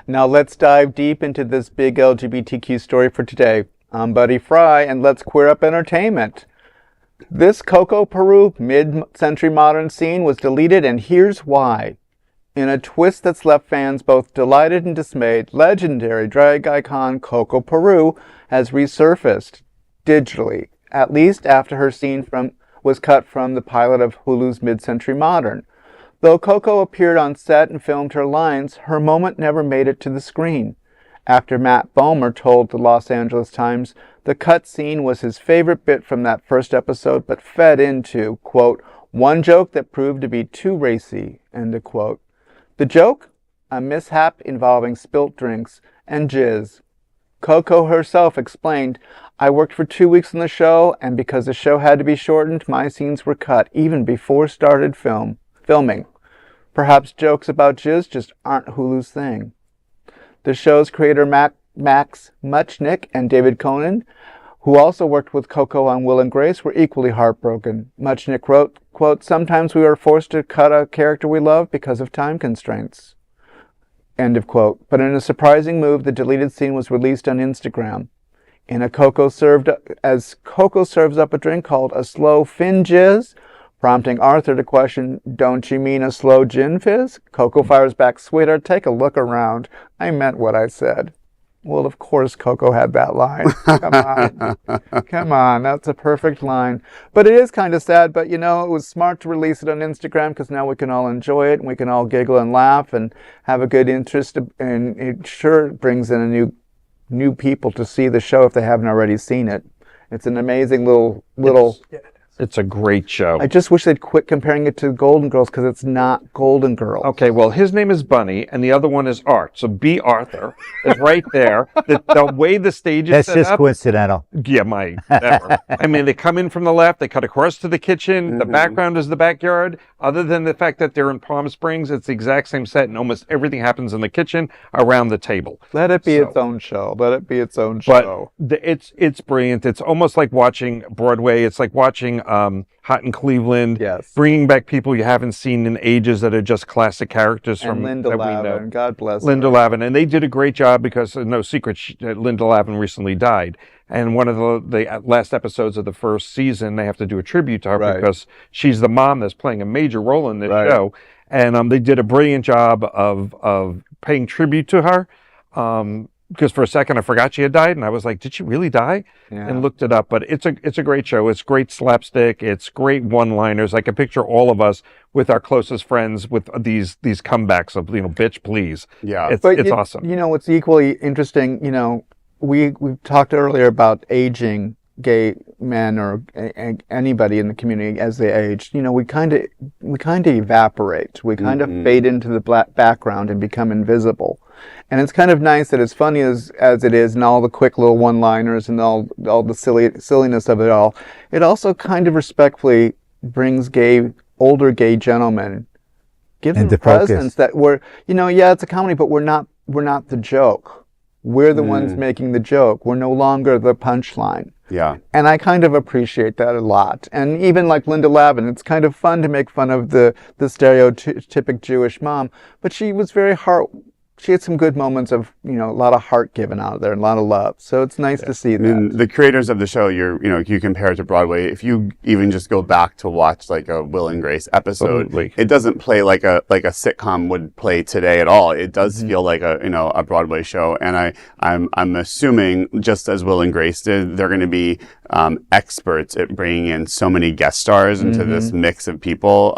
Now let's dive deep into this big LGBTQ story for today. I'm Buddy Fry, and let's queer up entertainment. This Coco, Peru mid-century modern scene was deleted, and here's why. In a twist that's left fans both delighted and dismayed, legendary drag icon Coco Peru has resurfaced digitally, at least after her scene was cut from the pilot of Hulu's Mid-Century Modern. Though Coco appeared on set and filmed her lines, her moment never made it to the screen. Actor Matt Bomer told the Los Angeles Times the cut scene was his favorite bit from that first episode, but fed into, quote, one joke that proved to be too racy, end of quote. The joke? A mishap involving spilt drinks and jizz. Coco herself explained, I worked for 2 weeks on the show, and because the show had to be shortened, my scenes were cut even before started filming. Perhaps jokes about jizz just aren't Hulu's thing. The show's creator Max Muchnick and David Conan, who also worked with Coco on Will and Grace, were equally heartbroken. Muchnick wrote, quote, sometimes we are forced to cut a character we love because of time constraints, end of quote. But in a surprising move, the deleted scene was released on Instagram. As Coco serves up a drink called a slow fin jizz, prompting Arthur to question, don't you mean a slow gin fizz? Coco fires back, sweetheart, take a look around. I meant what I said. Well, of course Coco had that line. Come on. Come on, that's a perfect line. But it is kind of sad, but it was smart to release it on Instagram because now we can all enjoy it and we can all giggle and laugh and have a good interest, and it sure brings in a new people to see the show if they haven't already seen it. It's an amazing little It's a great show. I just wish they'd quit comparing it to Golden Girls because it's not Golden Girls. Okay, well, his name is Bunny, and the other one is Art. So B. Arthur is right there. The way the stage is That's set just up, coincidental. yeah, never. I mean, they come in from the left, they cut across to the kitchen, the background is the backyard. Other than the fact that they're in Palm Springs, it's the exact same set, and almost everything happens in the kitchen around the table. Let it be its own show. Let it be its own show. But it's brilliant. It's almost like watching Broadway. It's like watching Hot in Cleveland. Yes. Bringing back people you haven't seen in ages that are just classic characers and from Linda that we Lavin, know. God bless Linda her. Lavin, and they did a great job because no secret, Linda Lavin recently died. And one of the last episodes of the first season, they have to do a tribute to her because she's the mom that's playing a major role in this show. And they did a brilliant job of paying tribute to her. Because for a second I forgot she had died, and I was like, did she really die? Yeah. And looked it up. But it's a great show. It's great slapstick. It's great one-liners. I can picture all of us with our closest friends with these comebacks of, bitch, please. Yeah. It's awesome. What's equally interesting, we talked earlier about aging gay men or anybody in the community as they age. We kind of evaporate. We kind of fade into the background and become invisible. And it's kind of nice that as funny as it is, and all the quick little one-liners and all the silliness of it all, it also kind of respectfully brings older gay gentlemen, give them presence that we're, it's a comedy, but we're not the joke. We're the ones making the joke. We're no longer the punchline. Yeah. And I kind of appreciate that a lot. And even like Linda Lavin, it's kind of fun to make fun of the stereotypic Jewish mom, but she was she had some good moments of, a lot of heart given out of there and a lot of love. So it's nice to see that. And the creators of the show, you compare it to Broadway. If you even just go back to watch like a Will and Grace episode, it doesn't play like a sitcom would play today at all. It does feel like a Broadway show. And I'm assuming, just as Will and Grace did, they're going to be experts at bringing in so many guest stars into this mix of people.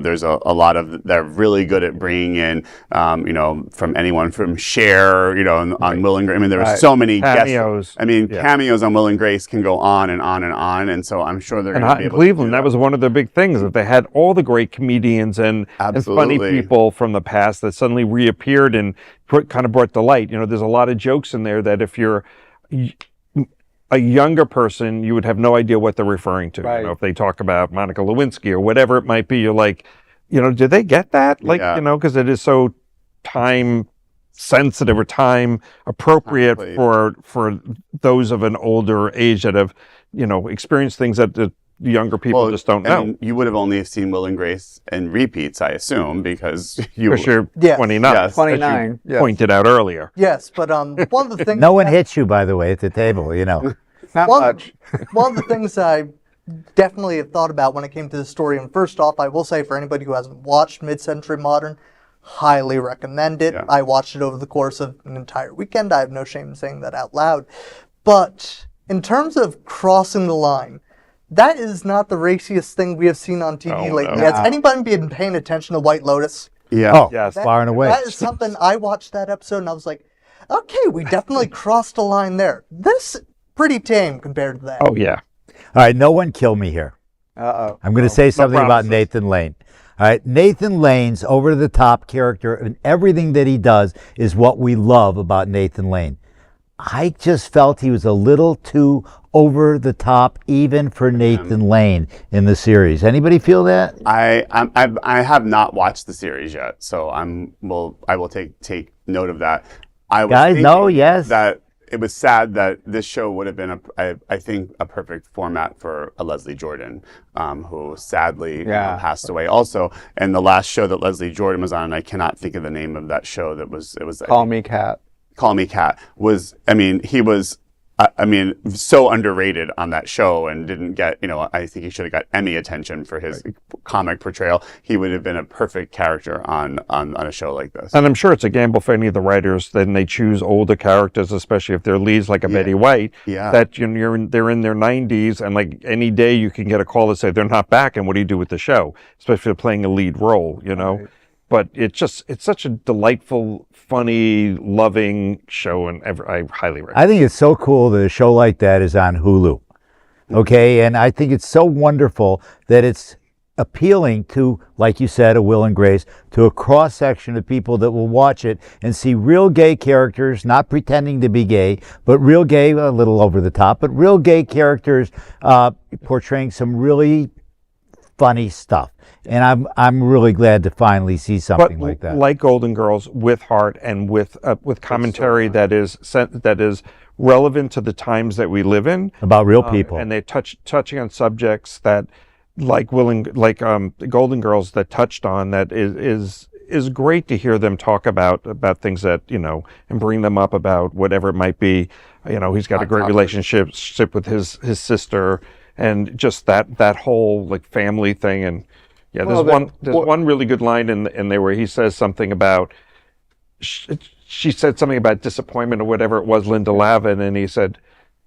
There's a lot of, they're really good at bringing in, from anyone from Cher, on Will and Grace. I mean, there were so many cameos. Cameos on Will and Grace can go on and on and on. And so I'm sure they're going to be able Cleveland, to do that was one of their big things, that they had all the great comedians and funny people from the past that suddenly reappeared and kind of brought to light. There's a lot of jokes in there that if you're a younger person, you would have no idea what they're referring to. Right. If they talk about Monica Lewinsky or whatever it might be, you're like, did they get that? Because it is so time sensitive or time appropriate for those of an older age that have, experienced things that younger people just don't know. And you would have only seen Will and Grace in repeats, I assume, because you're Yes. 29. Yes. 29. Yes. Pointed out earlier. Yes, but one of the things... No one hits you, by the way, at the table, Not much. One of the things I definitely have thought about when it came to this story, and first off, I will say for anybody who hasn't watched Mid-Century Modern, highly recommend it. I watched it over the course of an entire weekend. I have no shame in saying that out loud. But in terms of crossing the line, that is not the raciest thing we have seen on TV lately. No. Has anybody been paying attention to White Lotus? Yeah. Oh, yes. far and away. That is something, I watched that episode and I was like, okay, we definitely crossed a line there. This pretty tame compared to that. Oh, yeah. All right, no one kill me here. Uh-oh. I'm going to say something about promises. Nathan Lane. All right, Nathan Lane's over-the-top character and everything that he does is what we love about Nathan Lane. I just felt he was a little too over the top, even for Nathan Lane in the series. Anybody feel that? I have not watched the series yet, so I will take note of that. I was Guys, no, yes. that it was sad that this show would have been I think a perfect format for a Leslie Jordan, who sadly passed away also. And the last show that Leslie Jordan was on, I cannot think of the name of that show. It was Call Me Cat. Call Me Cat was, he was, so underrated on that show and didn't get, I think he should have got Emmy attention for his comic portrayal. He would have been a perfect character on a show like this. And I'm sure it's a gamble for any of the writers. Then they choose older characters, especially if they're leads like a Betty White. Yeah. That they're in their 90s, and like any day you can get a call that say they're not back, and what do you do with the show? Especially if they're playing a lead role, Right. But it's such a delightful, funny, loving show, and I highly recommend it. I think it's so cool that a show like that is on Hulu. Okay, and I think it's so wonderful that it's appealing to, like you said, a Will and Grace, to a cross-section of people that will watch it and see real gay characters, not pretending to be gay, but real gay, a little over the top, but real gay characters portraying some really funny stuff. And I'm really glad to finally see something like that. Like Golden Girls, with heart and with commentary that is relevant to the times that we live in, About real people. and they're touching on subjects that, like Golden Girls, that touched on that is great to hear them talk about things that and bring them up about whatever it might be. He's got a great relationship with his sister, and just that whole like family thing. And there's one really good line in there where he says something about she said something about disappointment or whatever it was, Linda Lavin, and he said,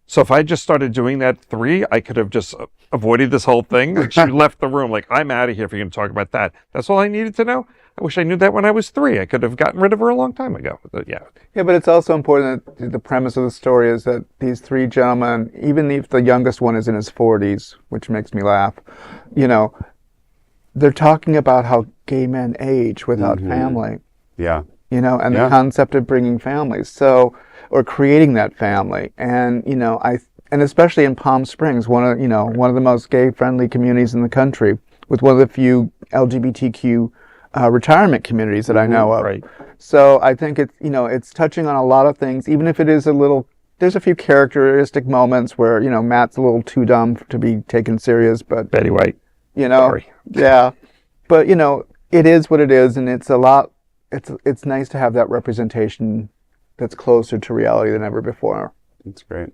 so if I just started doing that 3, I could have just avoided this whole thing. And she left the room like, I'm out of here if you're going to talk about that. That's all I needed to know. I wish I knew that when I was 3. I could have gotten rid of her a long time ago. But Yeah, but it's also important that the premise of the story is that these 3 gentlemen, even if the youngest one is in his 40s, which makes me laugh, they're talking about how gay men age without family. Yeah. And the concept of bringing families, or creating that family, and and especially in Palm Springs, one of the most gay-friendly communities in the country, with one of the few LGBTQ retirement communities that I know of. Right. So I think it's touching on a lot of things, even if it is there's a few characteristic moments where Matt's a little too dumb to be taken serious, but Betty White. Sorry. Yeah, but it is what it is, and it's a lot. It's nice to have that representation that's closer to reality than ever before. That's great.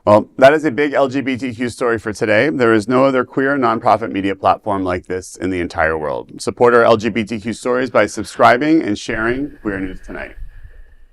Well, that is a big LGBTQ story for today. There is no other queer nonprofit media platform like this in the entire world. Support our LGBTQ stories by subscribing and sharing Queer News Tonight.